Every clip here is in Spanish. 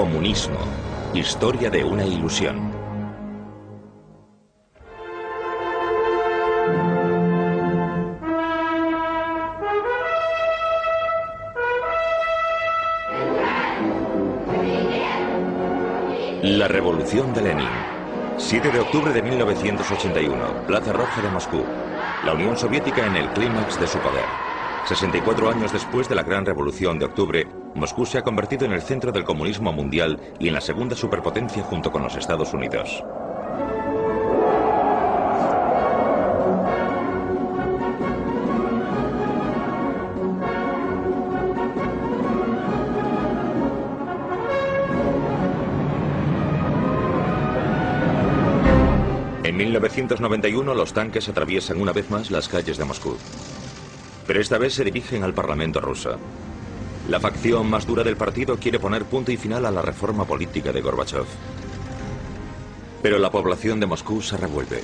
Comunismo. Historia de una ilusión. La revolución de Lenin. 7 de octubre de 1981, Plaza Roja de Moscú. La Unión Soviética en el clímax de su poder. 64 años después de la Gran Revolución de Octubre, Moscú se ha convertido en el centro del comunismo mundial y en la segunda superpotencia junto con los Estados Unidos. En 1991 los tanques atraviesan una vez más las calles de Moscú. Pero esta vez se dirigen al Parlamento ruso. La facción más dura del partido quiere poner punto y final a la reforma política de Gorbachov. Pero la población de Moscú se revuelve.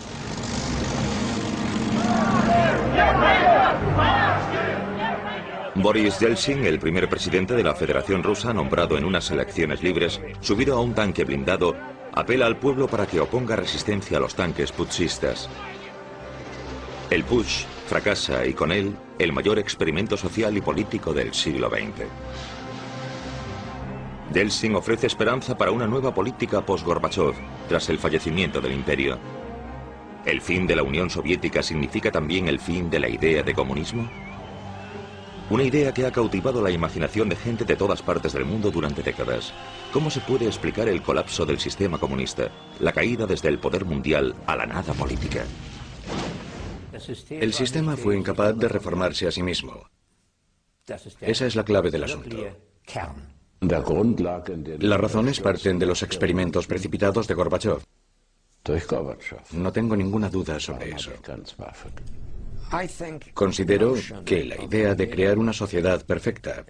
Boris Yeltsin, el primer presidente de la Federación Rusa nombrado en unas elecciones libres, subido a un tanque blindado, apela al pueblo para que oponga resistencia a los tanques putschistas. El putsch fracasa y con él el mayor experimento social y político del siglo XX. Yeltsin ofrece esperanza para una nueva política post-Gorbachov tras el fallecimiento del imperio. ¿El fin de la Unión Soviética significa también el fin de la idea de comunismo? Una idea que ha cautivado la imaginación de gente de todas partes del mundo durante décadas. ¿Cómo se puede explicar el colapso del sistema comunista, la caída desde el poder mundial a la nada política? El sistema fue incapaz de reformarse a sí mismo. Esa es la clave del asunto. Las razones parten de los experimentos precipitados de Gorbachov. No tengo ninguna duda sobre eso. Considero que la idea de crear una sociedad perfecta,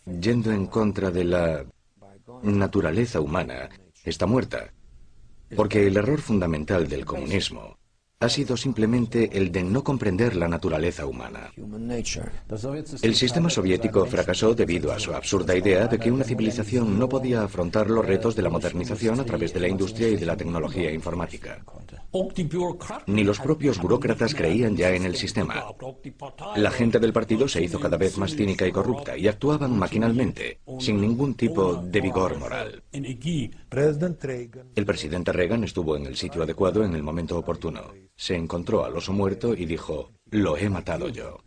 yendo en contra de la naturaleza humana, está muerta. Porque el error fundamental del comunismo ha sido simplemente el de no comprender la naturaleza humana. El sistema soviético fracasó debido a su absurda idea de que una civilización no podía afrontar los retos de la modernización a través de la industria y de la tecnología informática. Ni los propios burócratas creían ya en el sistema. La gente del partido se hizo cada vez más cínica y corrupta y actuaban maquinalmente, sin ningún tipo de vigor moral. El presidente Reagan estuvo en el sitio adecuado en el momento oportuno. Se encontró al oso muerto y dijo, lo he matado yo.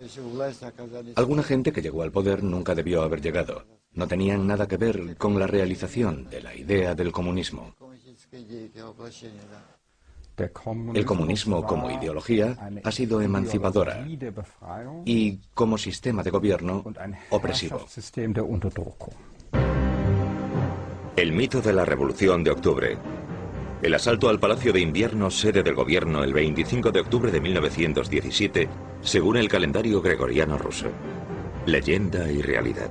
Alguna gente que llegó al poder nunca debió haber llegado. No tenían nada que ver con la realización de la idea del comunismo. El comunismo como ideología ha sido emancipadora y como sistema de gobierno opresivo. El mito de la Revolución de Octubre. El asalto al Palacio de Invierno, sede del gobierno, el 25 de octubre de 1917, según el calendario gregoriano ruso. Leyenda y realidad.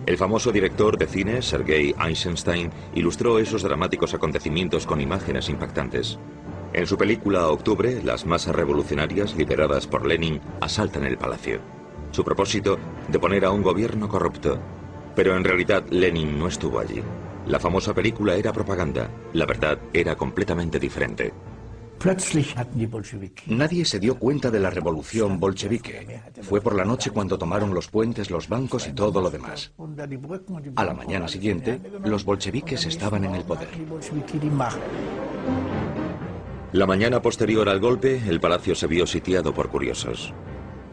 El famoso director de cine, Sergei Eisenstein, ilustró esos dramáticos acontecimientos con imágenes impactantes. En su película Octubre, las masas revolucionarias, lideradas por Lenin, asaltan el palacio. Su propósito, deponer a un gobierno corrupto. Pero en realidad Lenin no estuvo allí. La famosa película era propaganda. La verdad era completamente diferente. Nadie se dio cuenta de la revolución bolchevique. Fue por la noche cuando tomaron los puentes, los bancos y todo lo demás. A la mañana siguiente, los bolcheviques estaban en el poder. La mañana posterior al golpe, el palacio se vio sitiado por curiosos.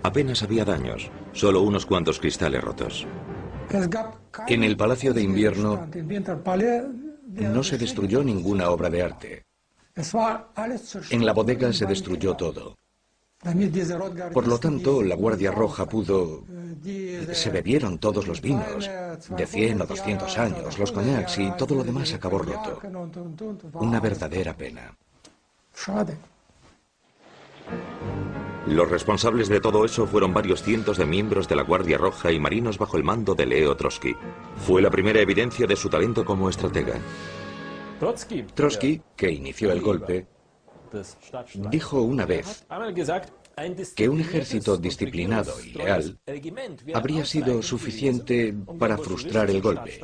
Apenas había daños, solo unos cuantos cristales rotos. En el Palacio de Invierno no se destruyó ninguna obra de arte. En la bodega se destruyó todo. Por lo tanto, la Guardia Roja pudo... Se bebieron todos los vinos, de 100 o 200 años, los coñacs y todo lo demás acabó roto. Una verdadera pena. Los responsables de todo eso fueron varios cientos de miembros de la Guardia Roja y marinos bajo el mando de Leo Trotsky. Fue la primera evidencia de su talento como estratega. Trotsky, que inició el golpe, dijo una vez que un ejército disciplinado y leal habría sido suficiente para frustrar el golpe,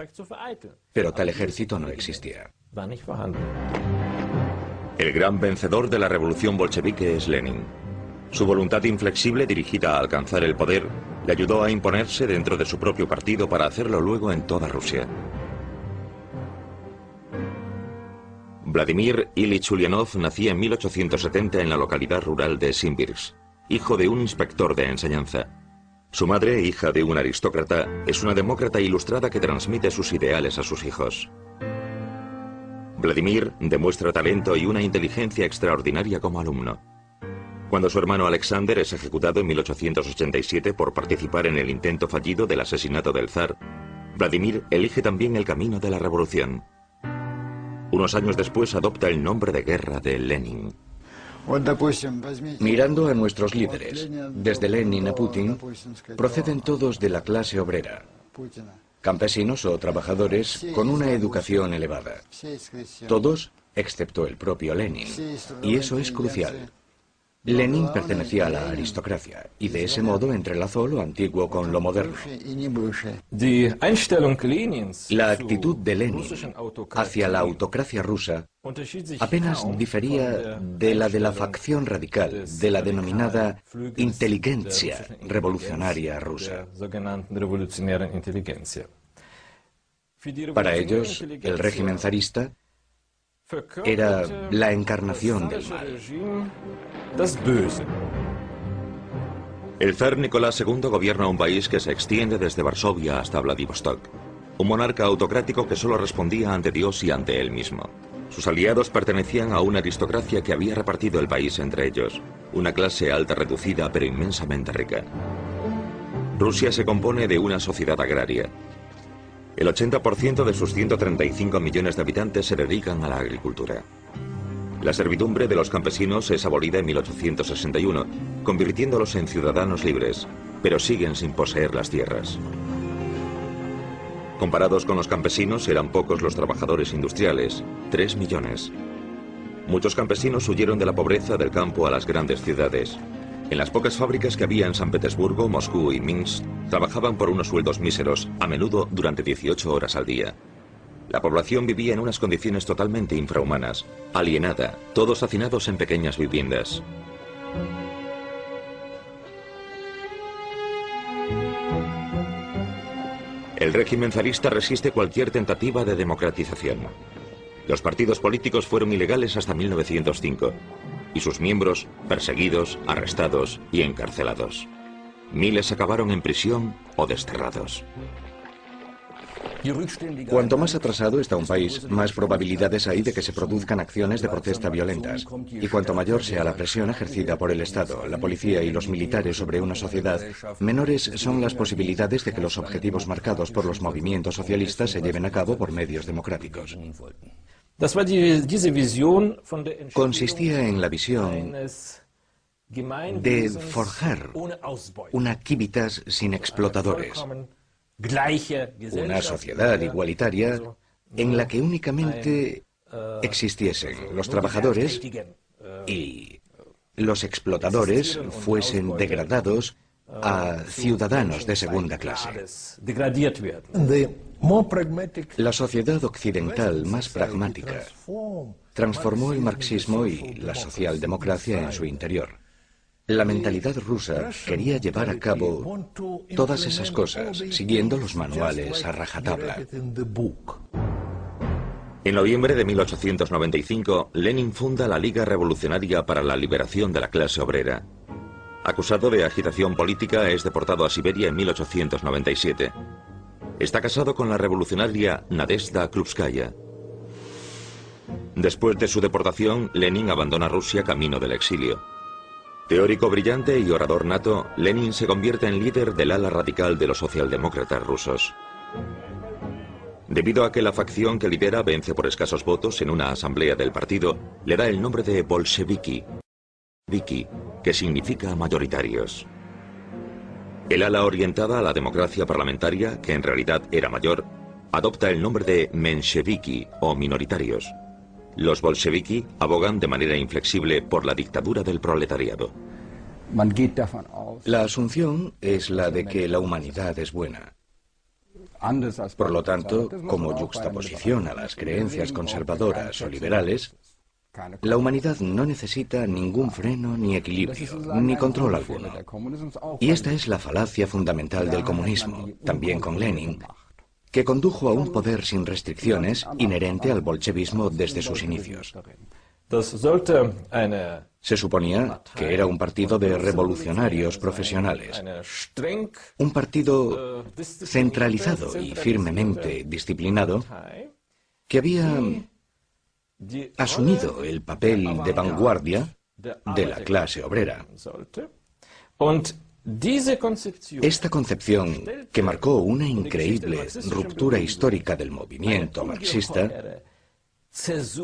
pero tal ejército no existía. El gran vencedor de la revolución bolchevique es Lenin. Su voluntad inflexible dirigida a alcanzar el poder le ayudó a imponerse dentro de su propio partido para hacerlo luego en toda Rusia. Vladimir Ilich Ulyanov nacía en 1870 en la localidad rural de Simbirsk, hijo de un inspector de enseñanza. Su madre, hija de un aristócrata, es una demócrata ilustrada que transmite sus ideales a sus hijos. Vladimir demuestra talento y una inteligencia extraordinaria como alumno. Cuando su hermano Alexander es ejecutado en 1887 por participar en el intento fallido del asesinato del zar, Vladimir elige también el camino de la revolución. Unos años después adopta el nombre de guerra de Lenin. Mirando a nuestros líderes, desde Lenin a Putin, proceden todos de la clase obrera, campesinos o trabajadores con una educación elevada. Todos, excepto el propio Lenin, y eso es crucial. Lenin pertenecía a la aristocracia y de ese modo entrelazó lo antiguo con lo moderno. La actitud de Lenin hacia la autocracia rusa apenas difería de la facción radical de la denominada inteligencia revolucionaria rusa. Para ellos, el régimen zarista era la encarnación del mal. El zar Nicolás II gobierna un país que se extiende desde Varsovia hasta Vladivostok. Un monarca autocrático que solo respondía ante Dios y ante él mismo. Sus aliados pertenecían a una aristocracia que había repartido el país entre ellos, una clase alta reducida pero inmensamente rica. Rusia se compone de una sociedad agraria. El 80% de sus 135 millones de habitantes se dedican a la agricultura. La servidumbre de los campesinos es abolida en 1861, convirtiéndolos en ciudadanos libres, pero siguen sin poseer las tierras. Comparados con los campesinos, eran pocos los trabajadores industriales, 3 millones. Muchos campesinos huyeron de la pobreza del campo a las grandes ciudades. En las pocas fábricas que había en San Petersburgo, Moscú y Minsk, trabajaban por unos sueldos míseros, a menudo durante 18 horas al día. La población vivía en unas condiciones totalmente infrahumanas, alienada, todos hacinados en pequeñas viviendas. El régimen zarista resiste cualquier tentativa de democratización. Los partidos políticos fueron ilegales hasta 1905, y sus miembros perseguidos, arrestados y encarcelados. Miles acabaron en prisión o desterrados. Cuanto más atrasado está un país, más probabilidades hay de que se produzcan acciones de protesta violentas. Y cuanto mayor sea la presión ejercida por el Estado, la policía y los militares sobre una sociedad, menores son las posibilidades de que los objetivos marcados por los movimientos socialistas se lleven a cabo por medios democráticos. Consistía en la visión de forjar una Civitas sin explotadores, una sociedad igualitaria en la que únicamente existiesen los trabajadores y los explotadores fuesen degradados a ciudadanos de segunda clase. La sociedad occidental más pragmática transformó el marxismo y la socialdemocracia en su interior. La mentalidad rusa quería llevar a cabo todas esas cosas, siguiendo los manuales a rajatabla. En noviembre de 1895, Lenin funda la Liga Revolucionaria para la Liberación de la Clase Obrera. Acusado de agitación política, es deportado a Siberia en 1897. Está casado con la revolucionaria Nadezhda Krupskaya. Después de su deportación, Lenin abandona Rusia camino del exilio. Teórico brillante y orador nato, Lenin se convierte en líder del ala radical de los socialdemócratas rusos. Debido a que la facción que lidera vence por escasos votos en una asamblea del partido, le da el nombre de bolcheviki, que significa mayoritarios. El ala orientada a la democracia parlamentaria, que en realidad era mayor, adopta el nombre de mensheviki o minoritarios. Los bolcheviki abogan de manera inflexible por la dictadura del proletariado. La asunción es la de que la humanidad es buena. Por lo tanto, como yuxtaposición a las creencias conservadoras o liberales, la humanidad no necesita ningún freno ni equilibrio, ni control alguno. Y esta es la falacia fundamental del comunismo, también con Lenin, que condujo a un poder sin restricciones inherente al bolchevismo desde sus inicios. Se suponía que era un partido de revolucionarios profesionales, un partido centralizado y firmemente disciplinado que había asumido el papel de vanguardia de la clase obrera. Esta concepción, que marcó una increíble ruptura histórica del movimiento marxista,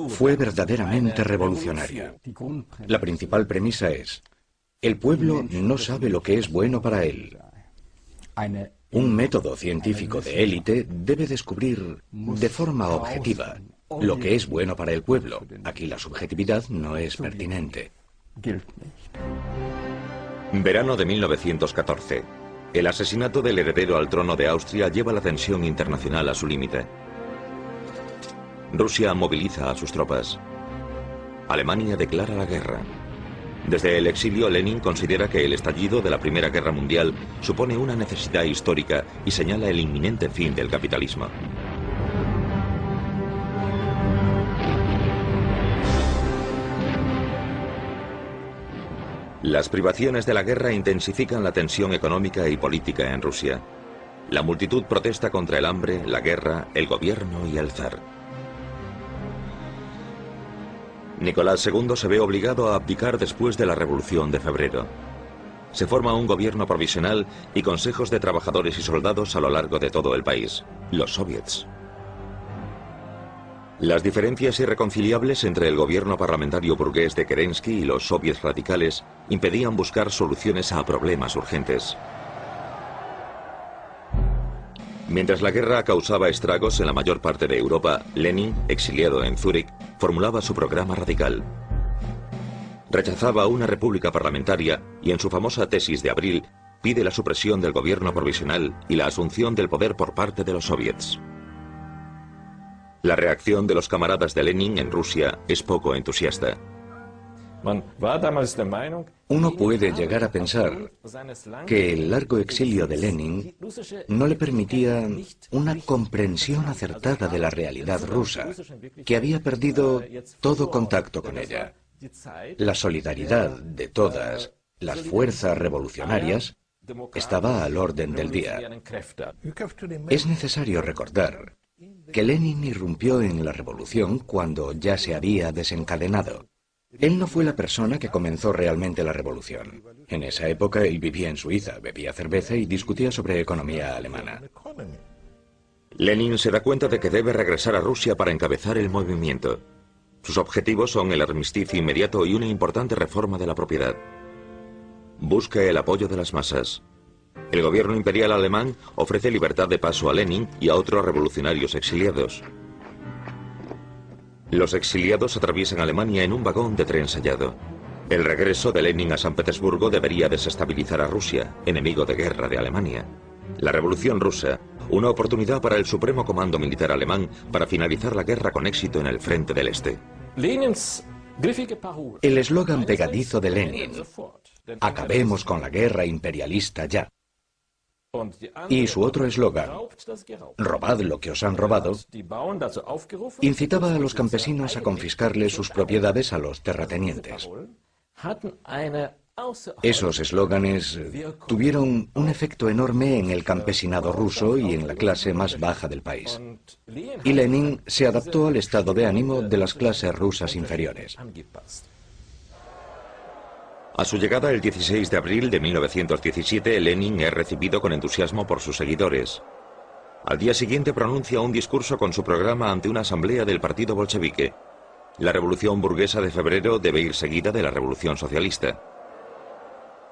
fue verdaderamente revolucionaria. La principal premisa es: el pueblo no sabe lo que es bueno para él. Un método científico de élite debe descubrir de forma objetiva lo que es bueno para el pueblo. Aquí la subjetividad no es pertinente. Verano de 1914. El asesinato del heredero al trono de Austria lleva la tensión internacional a su límite. Rusia moviliza a sus tropas. Alemania declara la guerra. Desde el exilio, Lenin considera que el estallido de la Primera Guerra Mundial supone una necesidad histórica y señala el inminente fin del capitalismo. Las privaciones de la guerra intensifican la tensión económica y política en Rusia. La multitud protesta contra el hambre, la guerra, el gobierno y el zar. Nicolás II se ve obligado a abdicar después de la Revolución de Febrero. Se forma un gobierno provisional y consejos de trabajadores y soldados a lo largo de todo el país, los soviets. Las diferencias irreconciliables entre el gobierno parlamentario burgués de Kerensky y los soviets radicales impedían buscar soluciones a problemas urgentes. Mientras la guerra causaba estragos en la mayor parte de Europa, Lenin, exiliado en Zúrich, formulaba su programa radical. Rechazaba una república parlamentaria y en su famosa tesis de abril pide la supresión del gobierno provisional y la asunción del poder por parte de los soviets. La reacción de los camaradas de Lenin en Rusia es poco entusiasta. Uno puede llegar a pensar que el largo exilio de Lenin no le permitía una comprensión acertada de la realidad rusa, que había perdido todo contacto con ella. La solidaridad de todas las fuerzas revolucionarias estaba al orden del día. Es necesario recordar que Lenin irrumpió en la revolución cuando ya se había desencadenado. Él no fue la persona que comenzó realmente la revolución. En esa época él vivía en Suiza, bebía cerveza y discutía sobre economía alemana. Lenin se da cuenta de que debe regresar a Rusia para encabezar el movimiento. Sus objetivos son el armisticio inmediato y una importante reforma de la propiedad. Busca el apoyo de las masas. El gobierno imperial alemán ofrece libertad de paso a Lenin y a otros revolucionarios exiliados. Los exiliados atraviesan Alemania en un vagón de tren sellado. El regreso de Lenin a San Petersburgo debería desestabilizar a Rusia, enemigo de guerra de Alemania. La Revolución Rusa, una oportunidad para el Supremo Comando Militar alemán para finalizar la guerra con éxito en el frente del Este. El eslogan pegadizo de Lenin: "Acabemos con la guerra imperialista ya". Y su otro eslogan: "Robad lo que os han robado", incitaba a los campesinos a confiscarles sus propiedades a los terratenientes. Esos eslóganes tuvieron un efecto enorme en el campesinado ruso y en la clase más baja del país. Y Lenin se adaptó al estado de ánimo de las clases rusas inferiores. A su llegada el 16 de abril de 1917, Lenin es recibido con entusiasmo por sus seguidores. Al día siguiente pronuncia un discurso con su programa ante una asamblea del partido bolchevique. La revolución burguesa de febrero debe ir seguida de la revolución socialista.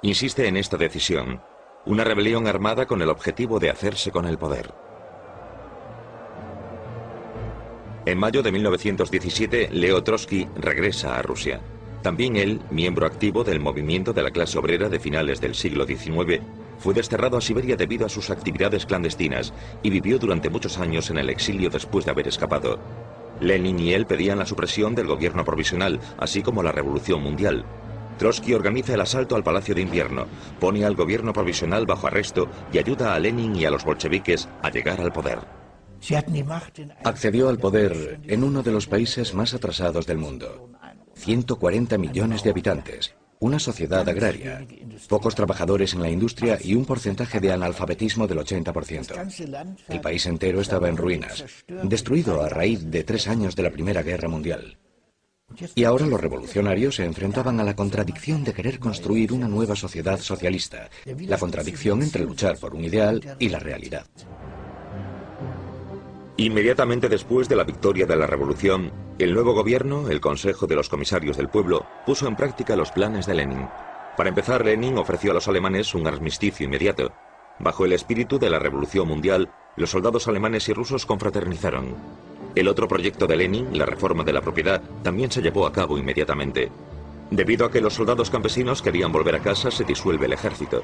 Insiste en esta decisión: una rebelión armada con el objetivo de hacerse con el poder. En mayo de 1917, Leo Trotsky regresa a Rusia. También él, miembro activo del movimiento de la clase obrera de finales del siglo XIX, fue desterrado a Siberia debido a sus actividades clandestinas y vivió durante muchos años en el exilio después de haber escapado. Lenin y él pedían la supresión del gobierno provisional, así como la revolución mundial. Trotsky organiza el asalto al Palacio de Invierno, pone al gobierno provisional bajo arresto y ayuda a Lenin y a los bolcheviques a llegar al poder. Accedió al poder en uno de los países más atrasados del mundo. 140 millones de habitantes, una sociedad agraria, pocos trabajadores en la industria y un porcentaje de analfabetismo del 80%. El país entero estaba en ruinas, destruido a raíz de 3 años de la Primera Guerra Mundial. Y ahora los revolucionarios se enfrentaban a la contradicción de querer construir una nueva sociedad socialista, la contradicción entre luchar por un ideal y la realidad. Inmediatamente después de la victoria de la revolución, el nuevo gobierno, el Consejo de los Comisarios del Pueblo, puso en práctica los planes de Lenin. Para empezar, Lenin ofreció a los alemanes un armisticio inmediato. Bajo el espíritu de la Revolución Mundial, los soldados alemanes y rusos confraternizaron. El otro proyecto de Lenin, la reforma de la propiedad, también se llevó a cabo inmediatamente. Debido a que los soldados campesinos querían volver a casa, se disuelve el ejército.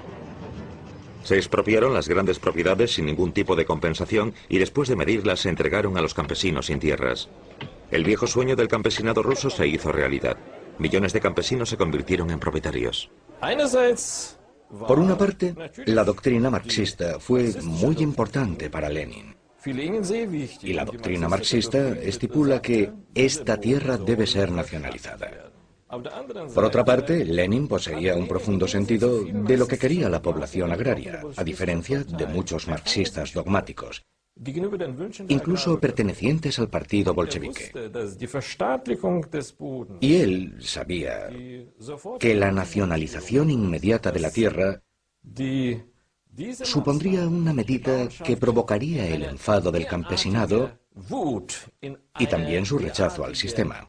Se expropiaron las grandes propiedades sin ningún tipo de compensación y después de medirlas se entregaron a los campesinos sin tierras. El viejo sueño del campesinado ruso se hizo realidad. Millones de campesinos se convirtieron en propietarios. Por una parte, la doctrina marxista fue muy importante para Lenin. Y la doctrina marxista estipula que esta tierra debe ser nacionalizada. Por otra parte, Lenin poseía un profundo sentido de lo que quería la población agraria, a diferencia de muchos marxistas dogmáticos, incluso pertenecientes al partido bolchevique. Y él sabía que la nacionalización inmediata de la tierra supondría una medida que provocaría el enfado del campesinado y también su rechazo al sistema.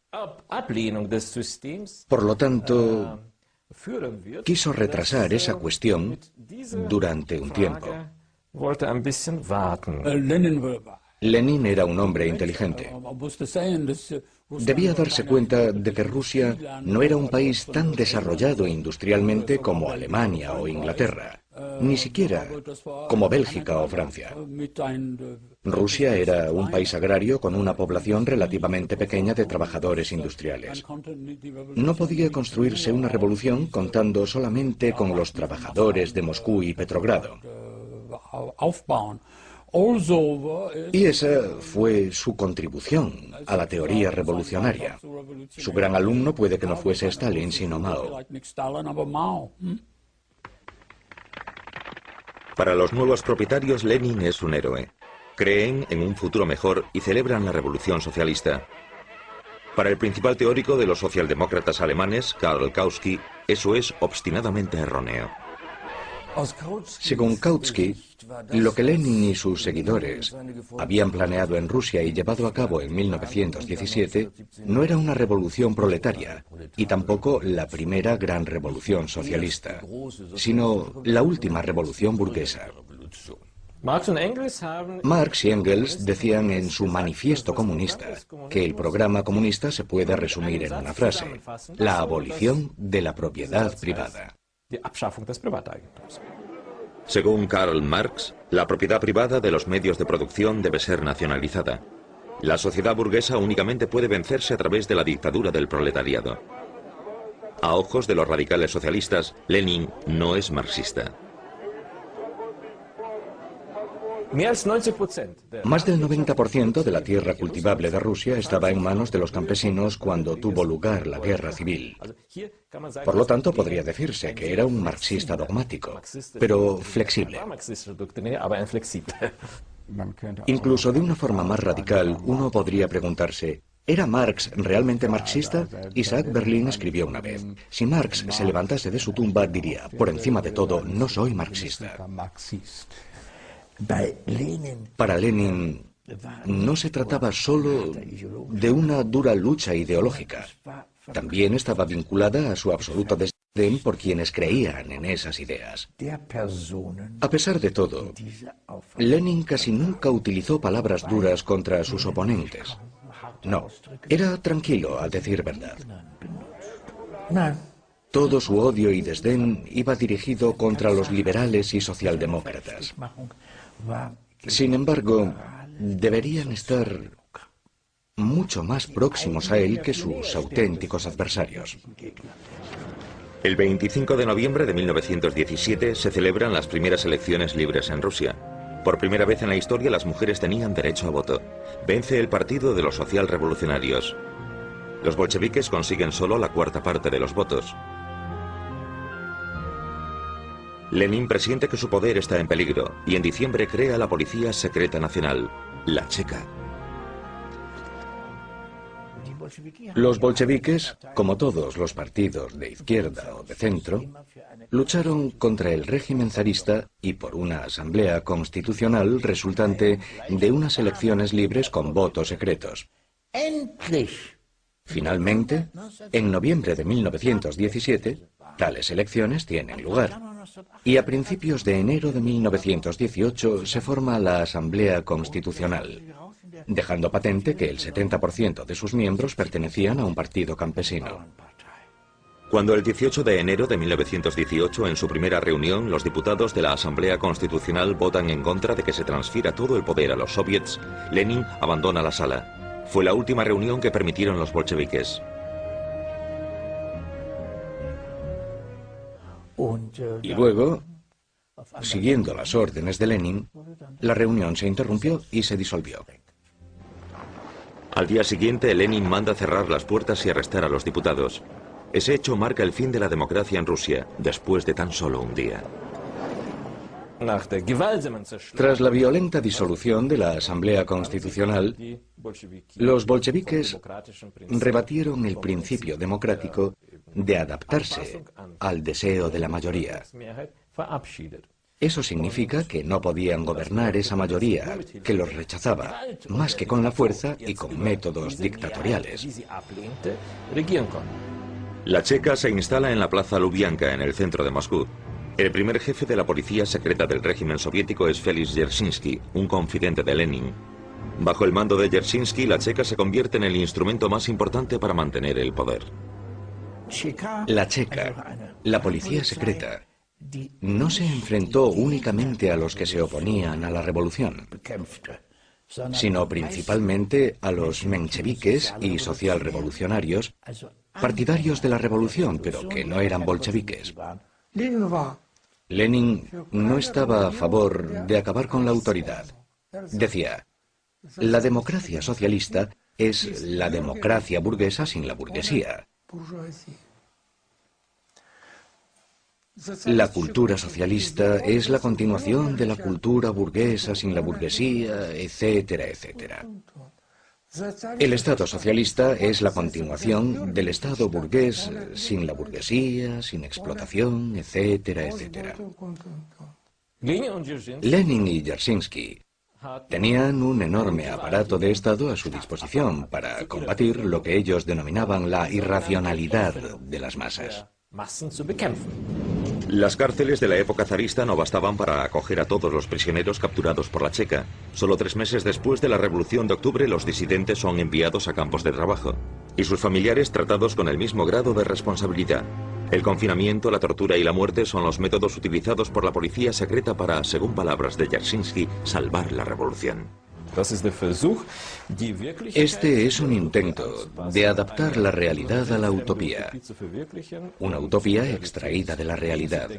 Por lo tanto, quiso retrasar esa cuestión durante un tiempo. Lenin era un hombre inteligente. Debía darse cuenta de que Rusia no era un país tan desarrollado industrialmente como Alemania o Inglaterra, ni siquiera como Bélgica o Francia. Rusia era un país agrario con una población relativamente pequeña de trabajadores industriales. No podía construirse una revolución contando solamente con los trabajadores de Moscú y Petrogrado. Y esa fue su contribución a la teoría revolucionaria. Su gran alumno puede que no fuese Stalin, sino Mao. Para los nuevos propietarios, Lenin es un héroe. Creen en un futuro mejor y celebran la revolución socialista. Para el principal teórico de los socialdemócratas alemanes, Karl Kautsky, eso es obstinadamente erróneo. Según Kautsky, lo que Lenin y sus seguidores habían planeado en Rusia y llevado a cabo en 1917 no era una revolución proletaria y tampoco la primera gran revolución socialista, sino la última revolución burguesa. Marx y Engels decían en su manifiesto comunista que el programa comunista se puede resumir en una frase: la abolición de la propiedad privada. Según Karl Marx, la propiedad privada de los medios de producción debe ser nacionalizada. La sociedad burguesa únicamente puede vencerse a través de la dictadura del proletariado. A ojos de los radicales socialistas, Lenin no es marxista. Más del 90% de la tierra cultivable de Rusia estaba en manos de los campesinos cuando tuvo lugar la guerra civil. Por lo tanto, podría decirse que era un marxista dogmático, pero flexible. Incluso de una forma más radical, uno podría preguntarse: ¿era Marx realmente marxista? Isaac Berlin escribió una vez: si Marx se levantase de su tumba, diría, por encima de todo, no soy marxista. Para Lenin no se trataba solo de una dura lucha ideológica. También estaba vinculada a su absoluto desdén por quienes creían en esas ideas. A pesar de todo, Lenin casi nunca utilizó palabras duras contra sus oponentes. No, era tranquilo, a decir verdad. Todo su odio y desdén iba dirigido contra los liberales y socialdemócratas. Sin embargo, deberían estar mucho más próximos a él que sus auténticos adversarios. El 25 de noviembre de 1917 se celebran las primeras elecciones libres en Rusia. Por primera vez en la historia las mujeres tenían derecho a voto. Vence el Partido de los Socialrevolucionarios. Los bolcheviques consiguen solo la cuarta parte de los votos. Lenin presiente que su poder está en peligro y en diciembre crea la Policía Secreta Nacional, la Checa. Los bolcheviques, como todos los partidos de izquierda o de centro, lucharon contra el régimen zarista y por una asamblea constitucional resultante de unas elecciones libres con votos secretos. Finalmente, en noviembre de 1917, tales elecciones tienen lugar. Y a principios de enero de 1918 se forma la Asamblea Constitucional, dejando patente que el 70% de sus miembros pertenecían a un partido campesino. Cuando el 18 de enero de 1918, en su primera reunión, los diputados de la Asamblea Constitucional votan en contra de que se transfiera todo el poder a los soviets, Lenin abandona la sala. Fue la última reunión que permitieron los bolcheviques. Y luego, siguiendo las órdenes de Lenin, la reunión se interrumpió y se disolvió. Al día siguiente, Lenin manda cerrar las puertas y arrestar a los diputados. Ese hecho marca el fin de la democracia en Rusia, después de tan solo un día. Tras la violenta disolución de la Asamblea Constitucional, los bolcheviques rebatieron el principio democrático de adaptarse al deseo de la mayoría. Eso significa que no podían gobernar esa mayoría, que los rechazaba, más que con la fuerza y con métodos dictatoriales. La Checa se instala en la Plaza Lubianka, en el centro de Moscú. El primer jefe de la policía secreta del régimen soviético es Félix Dzerzhinsky, un confidente de Lenin. Bajo el mando de Dzerzhinsky, la Checa se convierte en el instrumento más importante para mantener el poder. La Checa, la policía secreta, no se enfrentó únicamente a los que se oponían a la revolución, sino principalmente a los mencheviques y socialrevolucionarios, partidarios de la revolución, pero que no eran bolcheviques. Lenin no estaba a favor de acabar con la autoridad. Decía, la democracia socialista es la democracia burguesa sin la burguesía. La cultura socialista es la continuación de la cultura burguesa sin la burguesía, etcétera, etcétera. El Estado socialista es la continuación del Estado burgués sin la burguesía, sin explotación, etcétera, etcétera. Lenin y Dzerzhinsky tenían un enorme aparato de Estado a su disposición para combatir lo que ellos denominaban la irracionalidad de las masas. Las cárceles de la época zarista no bastaban para acoger a todos los prisioneros capturados por la Checa. Solo 3 meses después de la Revolución de Octubre, los disidentes son enviados a campos de trabajo y sus familiares tratados con el mismo grado de responsabilidad. El confinamiento, la tortura y la muerte son los métodos utilizados por la policía secreta para, según palabras de Dzerzhinsky, salvar la revolución. Este es un intento de adaptar la realidad a la utopía. Una utopía extraída de la realidad.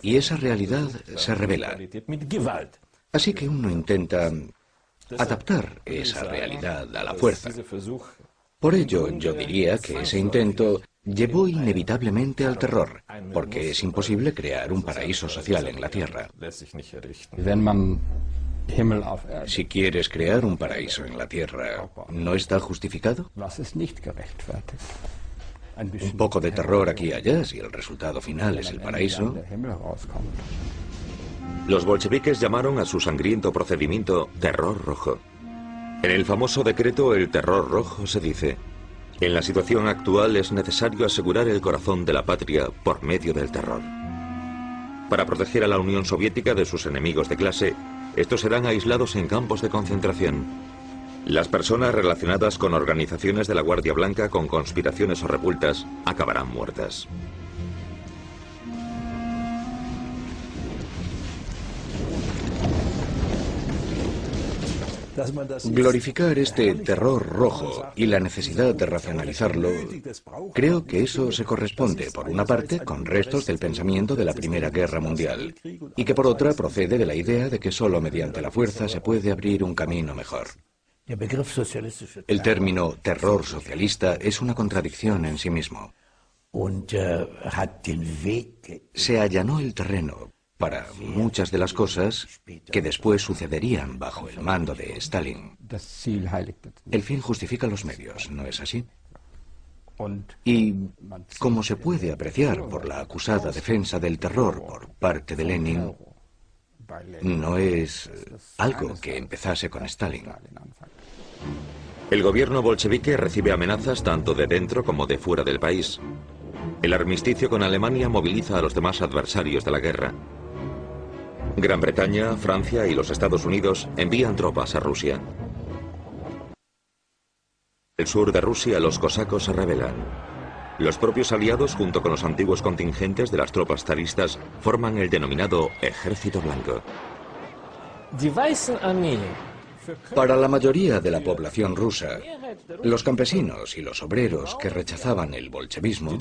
Y esa realidad se revela. Así que uno intenta adaptar esa realidad a la fuerza. Por ello, yo diría que ese intento llevó inevitablemente al terror, porque es imposible crear un paraíso social en la Tierra. Si quieres crear un paraíso en la Tierra, ¿no está justificado? Un poco de terror aquí y allá, si el resultado final es el paraíso. Los bolcheviques llamaron a su sangriento procedimiento terror rojo. En el famoso decreto El terror rojo se dice: en la situación actual es necesario asegurar el corazón de la patria por medio del terror. Para proteger a la Unión Soviética de sus enemigos de clase, estos serán aislados en campos de concentración. Las personas relacionadas con organizaciones de la Guardia Blanca con conspiraciones o revueltas acabarán muertas. Glorificar este terror rojo y la necesidad de racionalizarlo, creo que eso se corresponde, por una parte, con restos del pensamiento de la Primera Guerra Mundial, y que por otra procede de la idea de que solo mediante la fuerza se puede abrir un camino mejor. El término terror socialista es una contradicción en sí mismo. Se allanó el terreno para muchas de las cosas que después sucederían bajo el mando de Stalin. El fin justifica los medios, ¿no es así? Y, como se puede apreciar por la acusada defensa del terror por parte de Lenin, no es algo que empezase con Stalin. El gobierno bolchevique recibe amenazas tanto de dentro como de fuera del país. El armisticio con Alemania moviliza a los demás adversarios de la guerra. Gran Bretaña, Francia y los Estados Unidos envían tropas a Rusia. En el sur de Rusia los cosacos se rebelan. Los propios aliados, junto con los antiguos contingentes de las tropas zaristas, forman el denominado Ejército Blanco. Para la mayoría de la población rusa, los campesinos y los obreros que rechazaban el bolchevismo,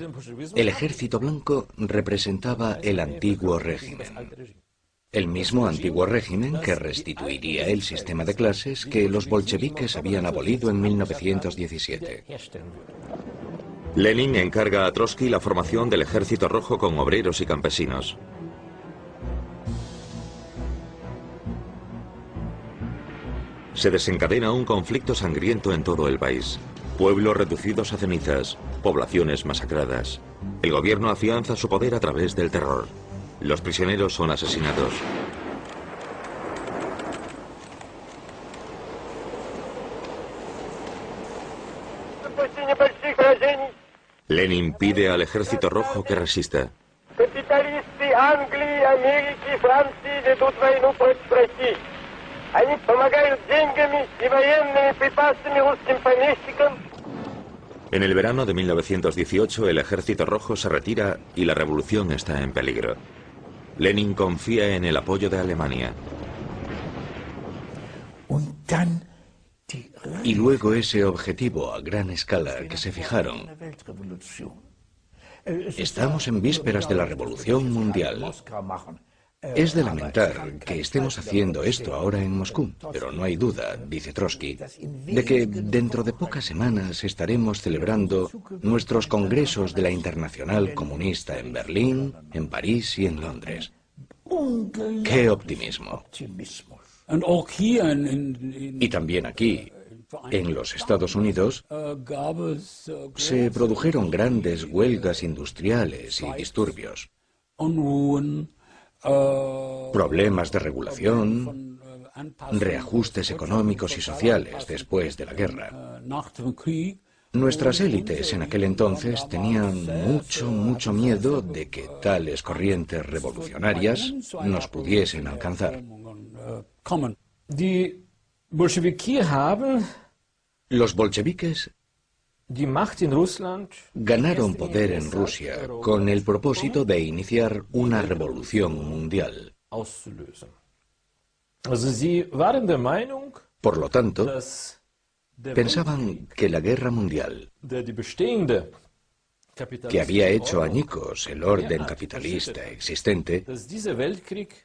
el Ejército Blanco representaba el antiguo régimen. El mismo antiguo régimen que restituiría el sistema de clases que los bolcheviques habían abolido en 1917. Lenin encarga a Trotsky la formación del Ejército Rojo con obreros y campesinos. Se desencadena un conflicto sangriento en todo el país. Pueblos reducidos a cenizas, poblaciones masacradas. El gobierno afianza su poder a través del terror. Los prisioneros son asesinados. Lenin pide al Ejército Rojo que resista. En el verano de 1918 el Ejército Rojo se retira y la revolución está en peligro. Lenin confía en el apoyo de Alemania. Y luego ese objetivo a gran escala que se fijaron. Estamos en vísperas de la Revolución Mundial. Es de lamentar que estemos haciendo esto ahora en Moscú, pero no hay duda, dice Trotsky, de que dentro de pocas semanas estaremos celebrando nuestros congresos de la Internacional Comunista en Berlín, en París y en Londres. ¡Qué optimismo! Y también aquí, en los Estados Unidos, se produjeron grandes huelgas industriales y disturbios. Problemas de regulación, reajustes económicos y sociales después de la guerra. Nuestras élites en aquel entonces tenían mucho miedo de que tales corrientes revolucionarias nos pudiesen alcanzar. Los bolcheviques ganaron poder en Rusia con el propósito de iniciar una revolución mundial. Por lo tanto, pensaban que la guerra mundial, que había hecho añicos el orden capitalista existente,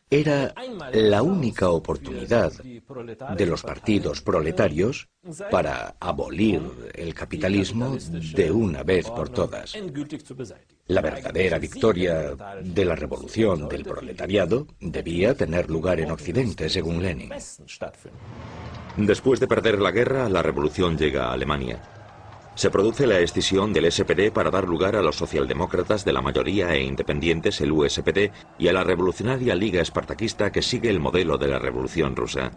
era la única oportunidad de los partidos proletarios para abolir el capitalismo de una vez por todas. La verdadera victoria de la revolución del proletariado debía tener lugar en Occidente, según Lenin. Después de perder la guerra, la revolución llega a Alemania. Se produce la escisión del SPD para dar lugar a los socialdemócratas de la mayoría e independientes, el USPD, y a la revolucionaria Liga Espartaquista que sigue el modelo de la Revolución Rusa.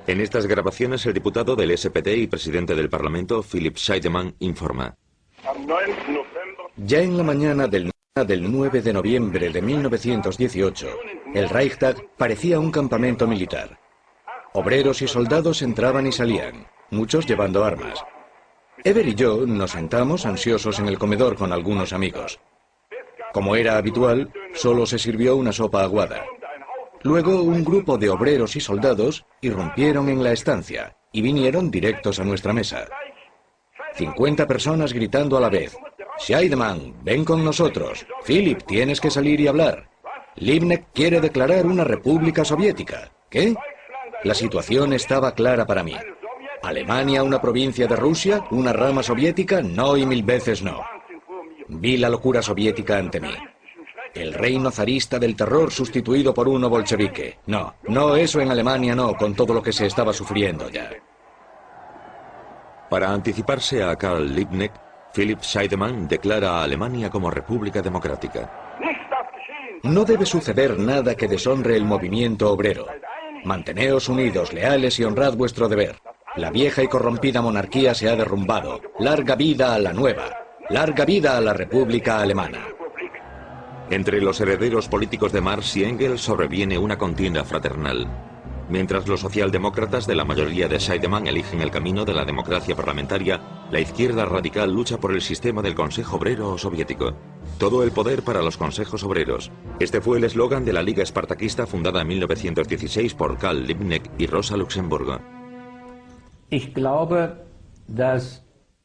En estas grabaciones el diputado del SPD y presidente del Parlamento, Philipp Scheidemann, informa. Ya en la mañana del 9 de noviembre de 1918, el Reichstag parecía un campamento militar. Obreros y soldados entraban y salían, muchos llevando armas. Ever y yo nos sentamos ansiosos en el comedor con algunos amigos. Como era habitual, solo se sirvió una sopa aguada. Luego un grupo de obreros y soldados irrumpieron en la estancia y vinieron directos a nuestra mesa. 50 personas gritando a la vez: Scheidemann, ven con nosotros. Philip, tienes que salir y hablar. Liebknecht quiere declarar una república soviética. ¿Qué? La situación estaba clara para mí. ¿Alemania una provincia de Rusia? ¿Una rama soviética? No y 1000 veces no. Vi la locura soviética ante mí. El reino zarista del terror sustituido por uno bolchevique. No, eso en Alemania no, con todo lo que se estaba sufriendo ya. Para anticiparse a Karl Liebknecht, Philipp Scheidemann declara a Alemania como república democrática. No debe suceder nada que deshonre el movimiento obrero. Manteneos unidos, leales y honrad vuestro deber. La vieja y corrompida monarquía se ha derrumbado. Larga vida a la nueva. Larga vida a la República Alemana. Entre los herederos políticos de Marx y Engels sobreviene una contienda fraternal. Mientras los socialdemócratas de la mayoría de Scheidemann eligen el camino de la democracia parlamentaria, la izquierda radical lucha por el sistema del Consejo Obrero Soviético. Todo el poder para los consejos obreros. Este fue el eslogan de la Liga Espartaquista fundada en 1916 por Karl Liebknecht y Rosa Luxemburgo.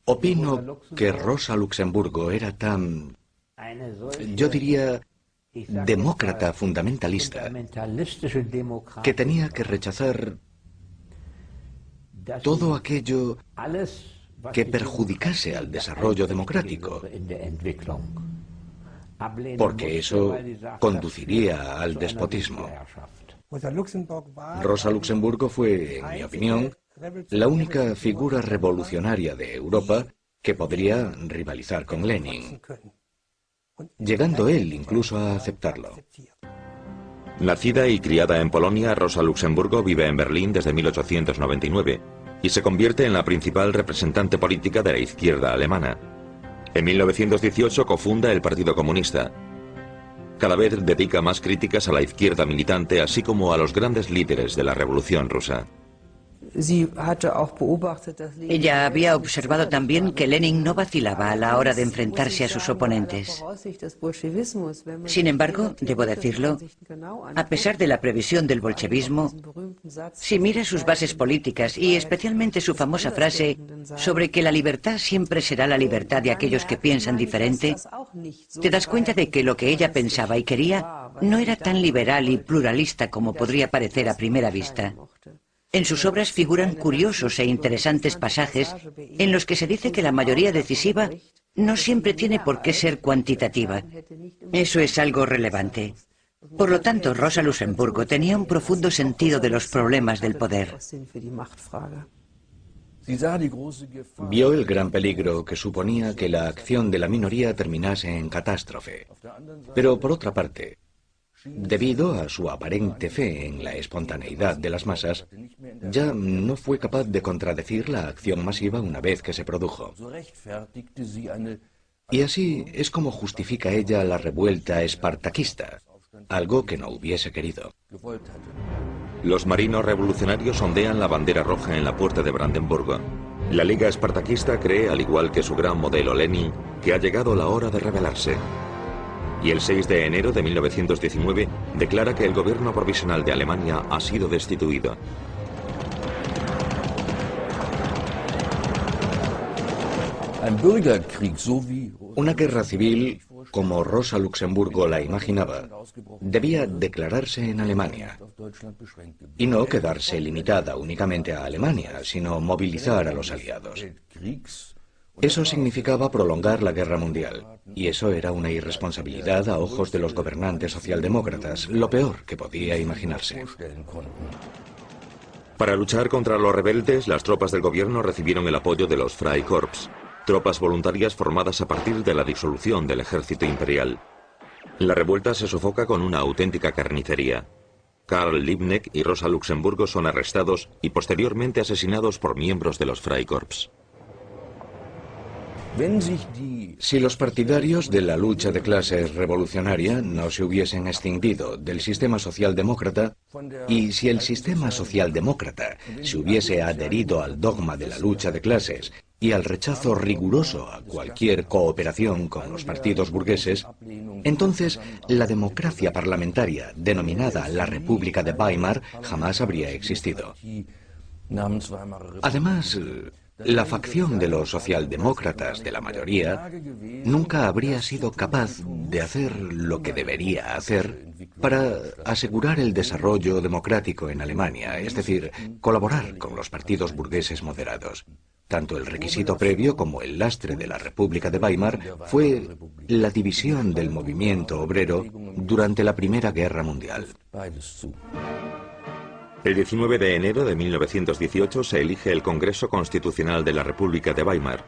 Opino que Rosa Luxemburgo era tan, yo diría, demócrata fundamentalista, que tenía que rechazar todo aquello que perjudicase al desarrollo democrático, porque eso conduciría al despotismo. Rosa Luxemburgo fue, en mi opinión, la única figura revolucionaria de Europa que podría rivalizar con Lenin, llegando él incluso a aceptarlo. Nacida y criada en Polonia, Rosa Luxemburgo vive en Berlín desde 1899 y se convierte en la principal representante política de la izquierda alemana. En 1918 cofunda el Partido Comunista. Cada vez dedica más críticas a la izquierda militante, así como a los grandes líderes de la Revolución Rusa. Ella había observado también que Lenin no vacilaba a la hora de enfrentarse a sus oponentes. Sin embargo, debo decirlo, a pesar de la previsión del bolchevismo, si mira sus bases políticas y especialmente su famosa frase sobre que la libertad siempre será la libertad de aquellos que piensan diferente, te das cuenta de que lo que ella pensaba y quería no era tan liberal y pluralista como podría parecer a primera vista. En sus obras figuran curiosos e interesantes pasajes en los que se dice que la mayoría decisiva no siempre tiene por qué ser cuantitativa. Eso es algo relevante. Por lo tanto, Rosa Luxemburgo tenía un profundo sentido de los problemas del poder. Vio el gran peligro que suponía que la acción de la minoría terminase en catástrofe. Pero por otra parte, debido a su aparente fe en la espontaneidad de las masas, ya no fue capaz de contradecir la acción masiva una vez que se produjo. Y así es como justifica ella la revuelta espartaquista, algo que no hubiese querido. Los marinos revolucionarios ondean la bandera roja en la puerta de Brandenburgo. La Liga Espartaquista cree, al igual que su gran modelo Lenin, que ha llegado la hora de rebelarse. Y el 6 de enero de 1919 declara que el gobierno provisional de Alemania ha sido destituido. Una guerra civil, como Rosa Luxemburgo la imaginaba, debía declararse en Alemania. Y no quedarse limitada únicamente a Alemania, sino movilizar a los aliados. Eso significaba prolongar la guerra mundial, y eso era una irresponsabilidad a ojos de los gobernantes socialdemócratas, lo peor que podía imaginarse. Para luchar contra los rebeldes, las tropas del gobierno recibieron el apoyo de los Freikorps, tropas voluntarias formadas a partir de la disolución del ejército imperial. La revuelta se sofoca con una auténtica carnicería. Karl Liebknecht y Rosa Luxemburgo son arrestados y posteriormente asesinados por miembros de los Freikorps. Si los partidarios de la lucha de clases revolucionaria no se hubiesen extinguido del sistema socialdemócrata, y si el sistema socialdemócrata se hubiese adherido al dogma de la lucha de clases y al rechazo riguroso a cualquier cooperación con los partidos burgueses, entonces la democracia parlamentaria, denominada la República de Weimar, jamás habría existido. Además, la facción de los socialdemócratas de la mayoría nunca habría sido capaz de hacer lo que debería hacer para asegurar el desarrollo democrático en Alemania, es decir, colaborar con los partidos burgueses moderados. Tanto el requisito previo como el lastre de la República de Weimar fue la división del movimiento obrero durante la Primera Guerra Mundial. El 19 de enero de 1918 se elige el Congreso Constitucional de la República de Weimar.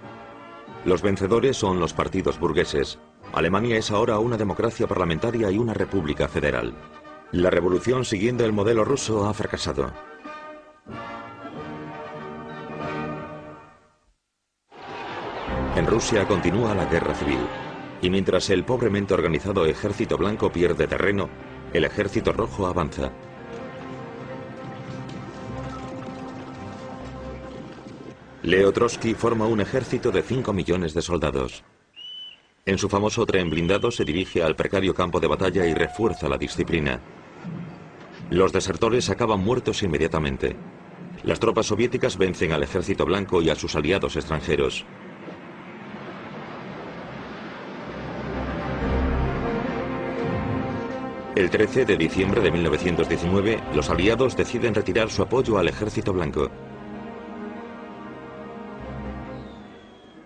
Los vencedores son los partidos burgueses. Alemania es ahora una democracia parlamentaria y una república federal. La revolución siguiendo el modelo ruso ha fracasado. En Rusia continúa la guerra civil, y mientras el pobremente organizado Ejército Blanco pierde terreno, el Ejército Rojo avanza. Leo Trotsky forma un ejército de 5 millones de soldados. En su famoso tren blindado se dirige al precario campo de batalla y refuerza la disciplina. Los desertores acaban muertos inmediatamente. Las tropas soviéticas vencen al Ejército Blanco y a sus aliados extranjeros. El 13 de diciembre de 1919, los aliados deciden retirar su apoyo al Ejército Blanco.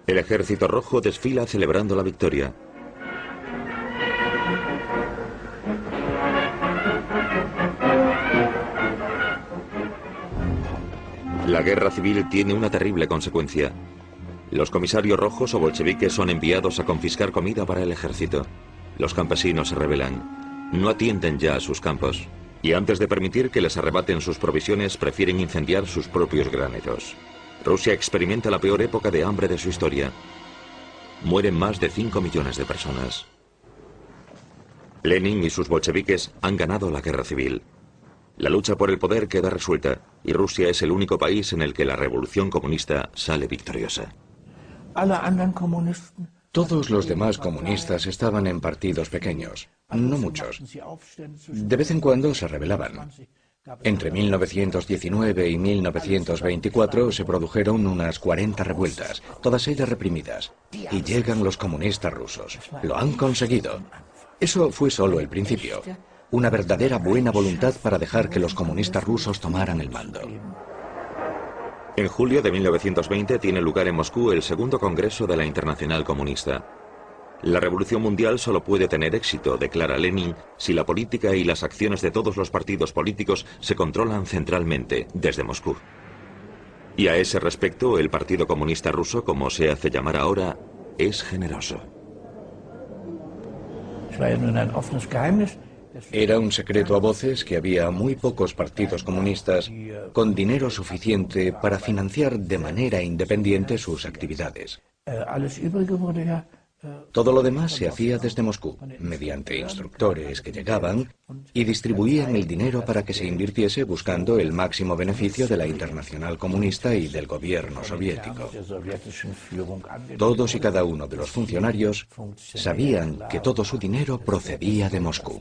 El Ejército Rojo desfila celebrando la victoria. La guerra civil tiene una terrible consecuencia. Los comisarios rojos o bolcheviques son enviados a confiscar comida para el ejército. Los campesinos se rebelan. No atienden ya a sus campos. Y antes de permitir que les arrebaten sus provisiones, prefieren incendiar sus propios graneros. Rusia experimenta la peor época de hambre de su historia. Mueren más de 5 millones de personas. Lenin y sus bolcheviques han ganado la guerra civil. La lucha por el poder queda resuelta y Rusia es el único país en el que la revolución comunista sale victoriosa. Todos los demás comunistas estaban en partidos pequeños, no muchos. De vez en cuando se rebelaban. Entre 1919 y 1924 se produjeron unas 40 revueltas, todas ellas reprimidas. Y llegan los comunistas rusos. Lo han conseguido. Eso fue solo el principio. Una verdadera buena voluntad para dejar que los comunistas rusos tomaran el mando. En julio de 1920 tiene lugar en Moscú el segundo Congreso de la Internacional Comunista. La revolución mundial solo puede tener éxito, declara Lenin, si la política y las acciones de todos los partidos políticos se controlan centralmente, desde Moscú. Y a ese respecto, el Partido Comunista Ruso, como se hace llamar ahora, es generoso. Era un secreto a voces que había muy pocos partidos comunistas con dinero suficiente para financiar de manera independiente sus actividades. Todo lo demás se hacía desde Moscú, mediante instructores que llegaban y distribuían el dinero para que se invirtiese buscando el máximo beneficio de la Internacional Comunista y del gobierno soviético. Todos y cada uno de los funcionarios sabían que todo su dinero procedía de Moscú.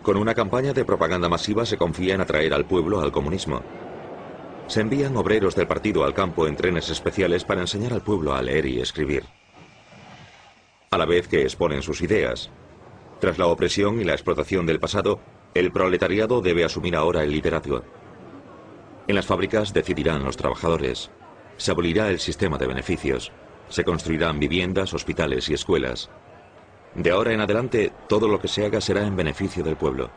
Con una campaña de propaganda masiva se confía en atraer al pueblo al comunismo. Se envían obreros del partido al campo en trenes especiales para enseñar al pueblo a leer y escribir, a la vez que exponen sus ideas. Tras la opresión y la explotación del pasado, el proletariado debe asumir ahora el liderazgo. En las fábricas decidirán los trabajadores. Se abolirá el sistema de beneficios. Se construirán viviendas, hospitales y escuelas. De ahora en adelante, todo lo que se haga será en beneficio del pueblo.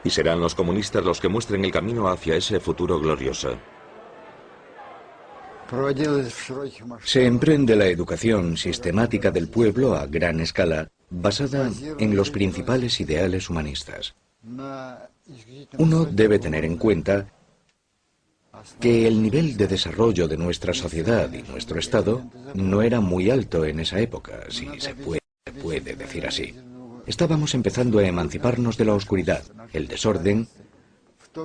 Y serán los comunistas los que muestren el camino hacia ese futuro glorioso. Se emprende la educación sistemática del pueblo a gran escala, basada en los principales ideales humanistas. Uno debe tener en cuenta que el nivel de desarrollo de nuestra sociedad y nuestro Estado no era muy alto en esa época, si se puede decir así. Estábamos empezando a emanciparnos de la oscuridad, el desorden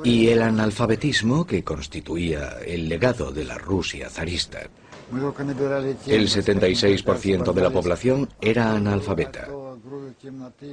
y el analfabetismo que constituía el legado de la Rusia zarista. El 76% de la población era analfabeta.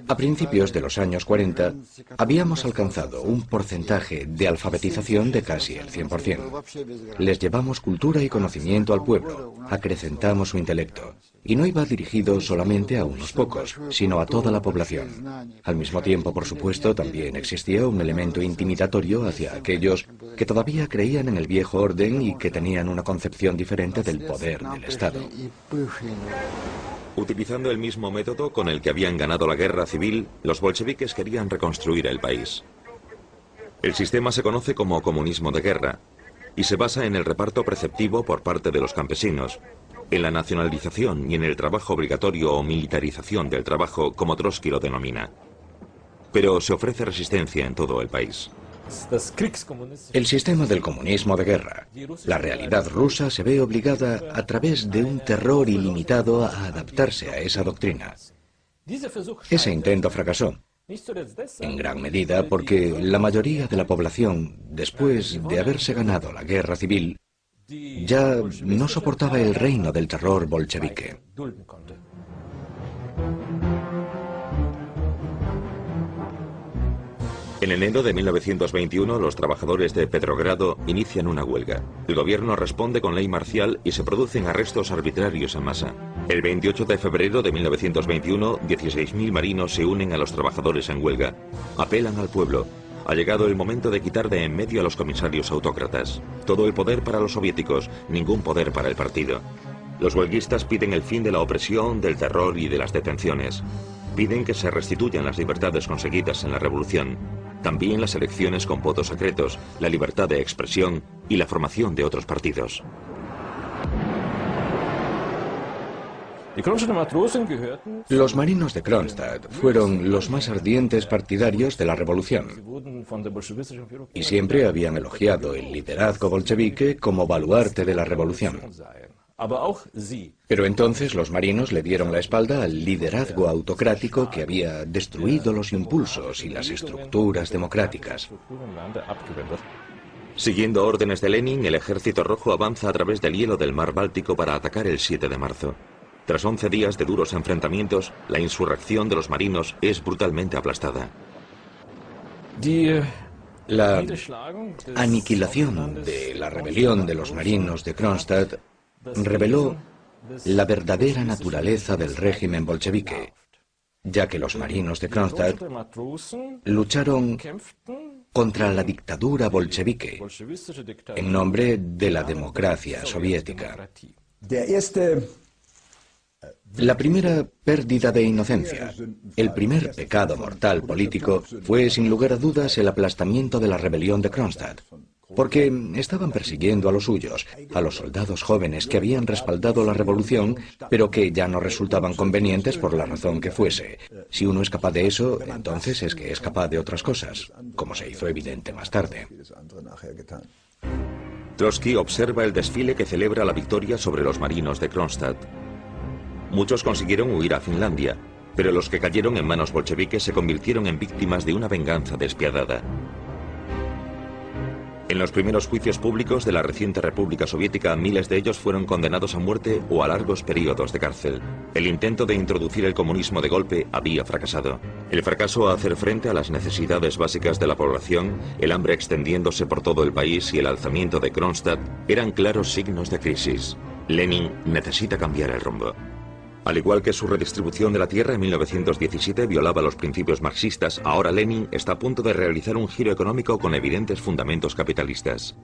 A principios de los años 40, habíamos alcanzado un porcentaje de alfabetización de casi el 100%. Les llevamos cultura y conocimiento al pueblo, acrecentamos su intelecto. Y no iba dirigido solamente a unos pocos, sino a toda la población. Al mismo tiempo, por supuesto, también existía un elemento intimidatorio hacia aquellos que todavía creían en el viejo orden y que tenían una concepción diferente del poder del Estado. Utilizando el mismo método con el que habían ganado la guerra civil, los bolcheviques querían reconstruir el país. El sistema se conoce como comunismo de guerra y se basa en el reparto preceptivo por parte de los campesinos, en la nacionalización y en el trabajo obligatorio o militarización del trabajo, como Trotsky lo denomina. Pero se ofrece resistencia en todo el país. El sistema del comunismo de guerra. La realidad rusa se ve obligada a través de un terror ilimitado a adaptarse a esa doctrina. Ese intento fracasó, en gran medida porque la mayoría de la población, después de haberse ganado la guerra civil, ya no soportaba el reino del terror bolchevique. En enero de 1921, los trabajadores de Petrogrado inician una huelga. El gobierno responde con ley marcial y se producen arrestos arbitrarios en masa. El 28 de febrero de 1921, 16.000 marinos se unen a los trabajadores en huelga. Apelan al pueblo. Ha llegado el momento de quitar de en medio a los comisarios autócratas. Todo el poder para los soviéticos, ningún poder para el partido. Los huelguistas piden el fin de la opresión, del terror y de las detenciones. Piden que se restituyan las libertades conseguidas en la revolución. También las elecciones con votos secretos, la libertad de expresión y la formación de otros partidos. Los marinos de Kronstadt fueron los más ardientes partidarios de la revolución y siempre habían elogiado el liderazgo bolchevique como baluarte de la revolución. Pero entonces los marinos le dieron la espalda al liderazgo autocrático que había destruido los impulsos y las estructuras democráticas. Siguiendo órdenes de Lenin, el Ejército Rojo avanza a través del hielo del mar Báltico para atacar el 7 de marzo. Tras 11 días de duros enfrentamientos, la insurrección de los marinos es brutalmente aplastada. La aniquilación de la rebelión de los marinos de Kronstadt reveló la verdadera naturaleza del régimen bolchevique, ya que los marinos de Kronstadt lucharon contra la dictadura bolchevique en nombre de la democracia soviética. La primera pérdida de inocencia, el primer pecado mortal político, fue sin lugar a dudas el aplastamiento de la rebelión de Kronstadt. Porque estaban persiguiendo a los suyos, a los soldados jóvenes que habían respaldado la revolución, pero que ya no resultaban convenientes por la razón que fuese. Si uno es capaz de eso, entonces es que es capaz de otras cosas, como se hizo evidente más tarde. Trotsky observa el desfile que celebra la victoria sobre los marinos de Kronstadt. Muchos consiguieron huir a Finlandia, pero los que cayeron en manos bolcheviques se convirtieron en víctimas de una venganza despiadada. En los primeros juicios públicos de la reciente República Soviética, miles de ellos fueron condenados a muerte o a largos periodos de cárcel. El intento de introducir el comunismo de golpe había fracasado. El fracaso a hacer frente a las necesidades básicas de la población, el hambre extendiéndose por todo el país y el alzamiento de Kronstadt eran claros signos de crisis. Lenin necesita cambiar el rumbo. Al igual que su redistribución de la tierra en 1917 violaba los principios marxistas, ahora Lenin está a punto de realizar un giro económico con evidentes fundamentos capitalistas.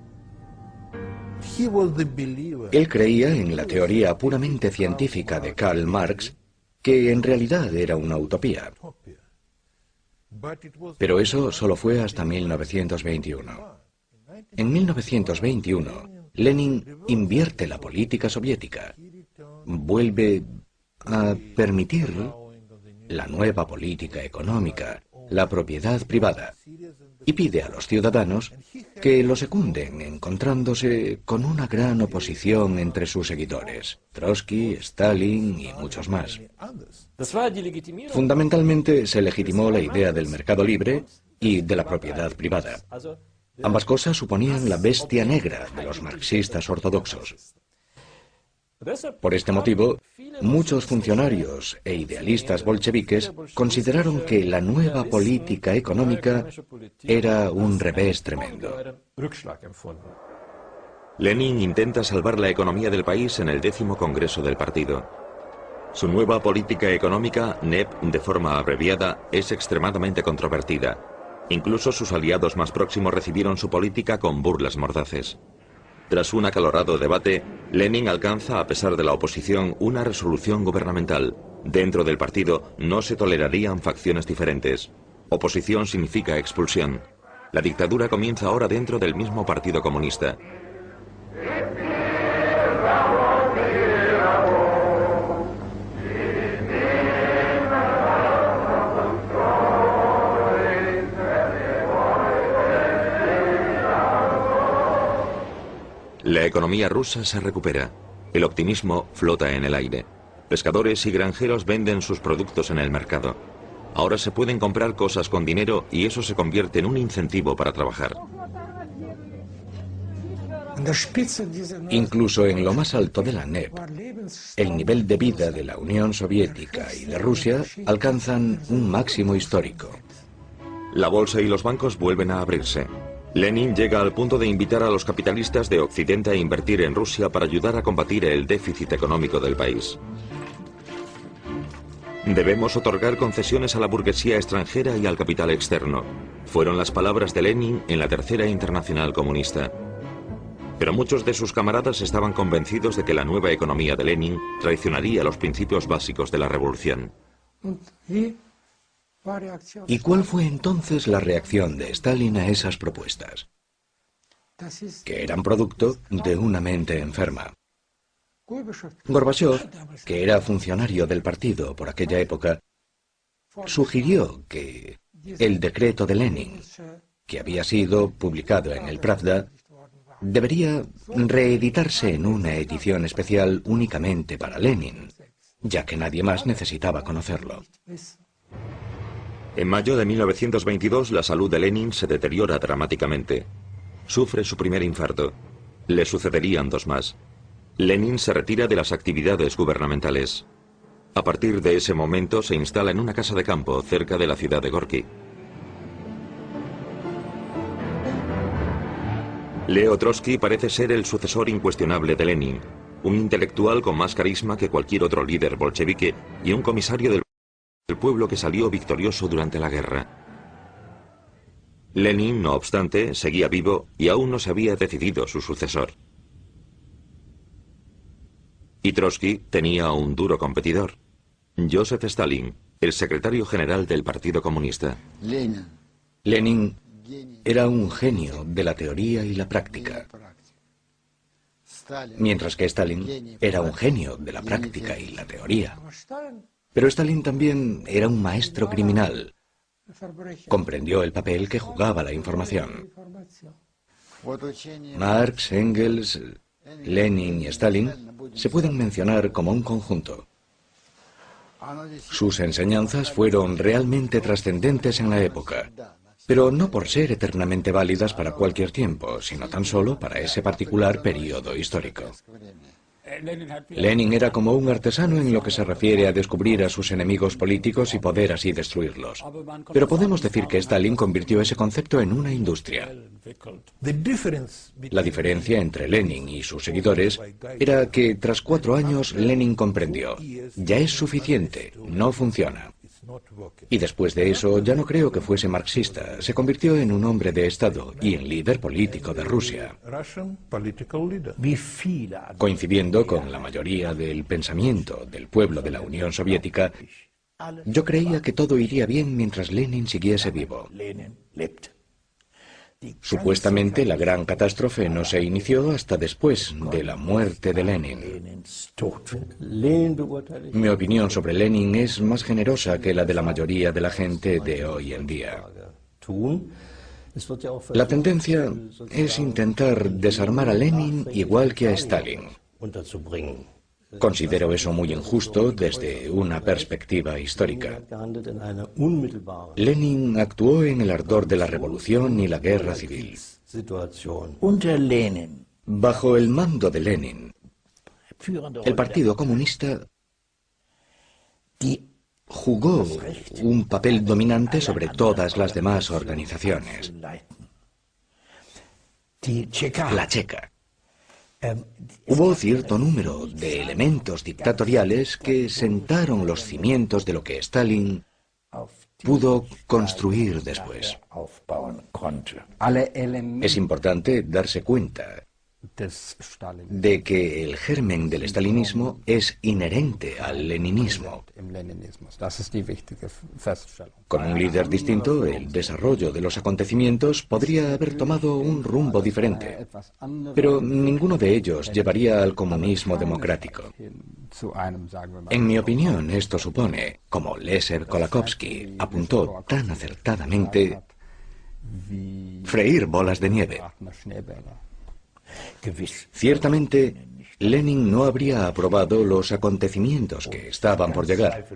Él creía en la teoría puramente científica de Karl Marx, que en realidad era una utopía. Pero eso solo fue hasta 1921. En 1921, Lenin invierte la política soviética, vuelve a permitir la nueva política económica, la propiedad privada, y pide a los ciudadanos que lo secunden, encontrándose con una gran oposición entre sus seguidores, Trotsky, Stalin y muchos más. Fundamentalmente se legitimó la idea del mercado libre y de la propiedad privada. Ambas cosas suponían la bestia negra de los marxistas ortodoxos. Por este motivo, muchos funcionarios e idealistas bolcheviques consideraron que la nueva política económica era un revés tremendo. Lenin intenta salvar la economía del país en el 10º Congreso del partido. Su nueva política económica, NEP de forma abreviada, es extremadamente controvertida. Incluso sus aliados más próximos recibieron su política con burlas mordaces. Tras un acalorado debate, Lenin alcanza, a pesar de la oposición, una resolución gubernamental. Dentro del partido no se tolerarían facciones diferentes. Oposición significa expulsión. La dictadura comienza ahora dentro del mismo Partido Comunista. La economía rusa se recupera. El optimismo flota en el aire. Pescadores y granjeros venden sus productos en el mercado. Ahora se pueden comprar cosas con dinero y eso se convierte en un incentivo para trabajar. Incluso en lo más alto de la NEP, el nivel de vida de la Unión Soviética y de Rusia alcanzan un máximo histórico. La bolsa y los bancos vuelven a abrirse. Lenin llega al punto de invitar a los capitalistas de Occidente a invertir en Rusia para ayudar a combatir el déficit económico del país. Debemos otorgar concesiones a la burguesía extranjera y al capital externo. Fueron las palabras de Lenin en la Tercera Internacional Comunista. Pero muchos de sus camaradas estaban convencidos de que la nueva economía de Lenin traicionaría los principios básicos de la revolución. ¿Y cuál fue entonces la reacción de Stalin a esas propuestas? Que eran producto de una mente enferma. Gorbachov, que era funcionario del partido por aquella época, sugirió que el decreto de Lenin, que había sido publicado en el Pravda, debería reeditarse en una edición especial únicamente para Lenin, ya que nadie más necesitaba conocerlo. En mayo de 1922, la salud de Lenin se deteriora dramáticamente. Sufre su primer infarto. Le sucederían dos más. Lenin se retira de las actividades gubernamentales. A partir de ese momento se instala en una casa de campo cerca de la ciudad de Gorki. Leo Trotsky parece ser el sucesor incuestionable de Lenin, un intelectual con más carisma que cualquier otro líder bolchevique y un comisario del pueblo que salió victorioso durante la guerra. Lenin, no obstante, seguía vivo y aún no se había decidido su sucesor. Y Trotsky tenía un duro competidor, Joseph Stalin, el secretario general del Partido Comunista. Lenin era un genio de la teoría y la práctica, mientras que Stalin era un genio de la práctica y la teoría. Pero Stalin también era un maestro criminal. Comprendió el papel que jugaba la información. Marx, Engels, Lenin y Stalin se pueden mencionar como un conjunto. Sus enseñanzas fueron realmente trascendentes en la época, pero no por ser eternamente válidas para cualquier tiempo, sino tan solo para ese particular periodo histórico. Lenin era como un artesano en lo que se refiere a descubrir a sus enemigos políticos y poder así destruirlos. Pero podemos decir que Stalin convirtió ese concepto en una industria. La diferencia entre Lenin y sus seguidores era que tras 4 años Lenin comprendió: ya es suficiente, no funciona. Y después de eso ya no creo que fuese marxista, se convirtió en un hombre de Estado y en líder político de Rusia. Coincidiendo con la mayoría del pensamiento del pueblo de la Unión Soviética, yo creía que todo iría bien mientras Lenin siguiese vivo. Supuestamente la gran catástrofe no se inició hasta después de la muerte de Lenin. Mi opinión sobre Lenin es más generosa que la de la mayoría de la gente de hoy en día. La tendencia es intentar desarmar a Lenin igual que a Stalin. Considero eso muy injusto desde una perspectiva histórica. Lenin actuó en el ardor de la revolución y la guerra civil. Bajo el mando de Lenin, el Partido Comunista jugó un papel dominante sobre todas las demás organizaciones. La Checa. Hubo cierto número de elementos dictatoriales que sentaron los cimientos de lo que Stalin pudo construir después. Es importante darse cuenta de que el germen del stalinismo es inherente al leninismo. Con un líder distinto, el desarrollo de los acontecimientos podría haber tomado un rumbo diferente, pero ninguno de ellos llevaría al comunismo democrático. En mi opinión, esto supone, como Leszek Kolakowski apuntó tan acertadamente, freír bolas de nieve. Ciertamente, Lenin no habría aprobado los acontecimientos que estaban por llegar.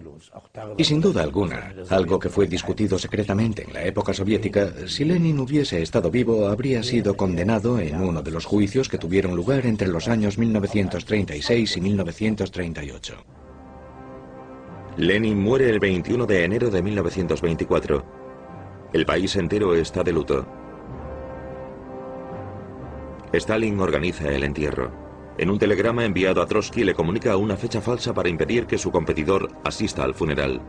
Y sin duda alguna, algo que fue discutido secretamente en la época soviética, si Lenin hubiese estado vivo, habría sido condenado en uno de los juicios que tuvieron lugar entre los años 1936 y 1938. Lenin muere el 21 de enero de 1924. El país entero está de luto. Stalin organiza el entierro. En un telegrama enviado a Trotsky le comunica una fecha falsa para impedir que su competidor asista al funeral.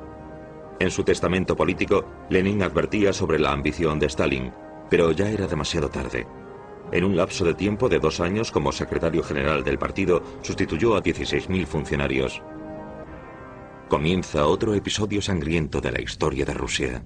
En su testamento político, Lenin advertía sobre la ambición de Stalin, pero ya era demasiado tarde. En un lapso de tiempo de 2 años como secretario general del partido, sustituyó a 16.000 funcionarios. Comienza otro episodio sangriento de la historia de Rusia.